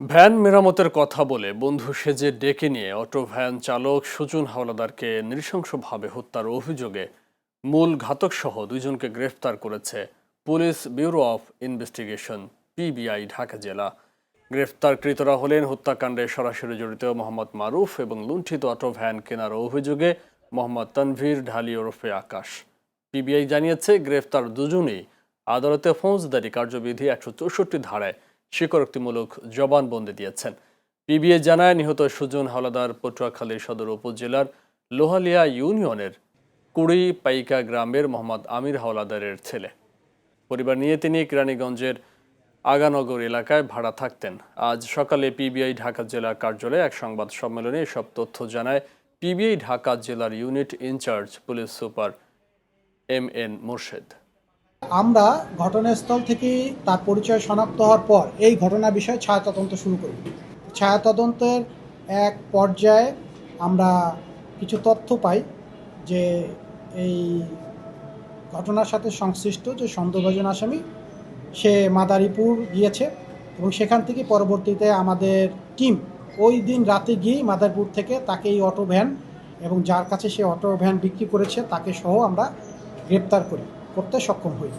Van মেরামতের কথা বলে বন্ধু সেজে ডেকে নিয়ে অটো ভ্যান চালক সুজন হাওলাদারকে নৃশংসভাবে হত্যার অভিযোগে মূল ঘাতকসহ দুইজনকে গ্রেফতার করেছে police bureau of investigation PBI Dhaka জেলা। গ্রেফতারকৃতরা হলেন হত্যাকাণ্ডে সরাসরি জড়িত মোহাম্মদ মারুফ এবং লুণ্ঠিত অটো ভ্যান কেনার অভিযোগে মোহাম্মদ তানভীর ঢালি ওরফে আকাশ। পিবিআই জানিয়েছে গ্রেফতার দুজনেই আদালতে ফৌজদারি কার্যবিধি ১৬৪ ধারায় স্বীকারোক্তিমূলক জবানবন্দি দিয়েছেন। পিবিআই জানায় নিহত সুজন হাওলাদার পটুয়াখালী সদর উপজেলার লোহালিয়া ইউনিয়নের কুড়ি পাইকা গ্রামের মোহাম্মদ আমির হাওলাদারের ছেলে। পরিবার নিয়ে তিনি কেরানীগঞ্জের আগানগর এলাকায় ভাড়া থাকতেন। আজ সকালে পিবিআই ঢাকা জেলা কার্যালয়ে এক সংবাদ সম্মেলনে এসব তথ্য জানায় পিবিআই ঢাকা জেলার unit incharge police super MN Morshed. আমরা ঘটনাস্থল থেকে তার পরিচয় শনাক্ত হওয়ার পর এই ঘটনা বিষয়ে ছায়া তদন্ত শুরু করি। ছায়া তদন্তের এক পর্যায়ে আমরা কিছু তথ্য পাই যে এই ঘটনার সাথে সংশ্লিষ্ট যে সন্দেহভাজন আসামি সে মাদারীপুর গিয়েছে এবং সেখান থেকে পরবর্তীতে আমাদের টিম ওই দিন রাতে গিয়ে মাদারীপুর থেকে তাকে এই অটো ভ্যান এবং যার কাছে সে অটো ভ্যান বিক্রি করেছে তাকে সহ আমরা গ্রেপ্তার করতে সক্ষম হই।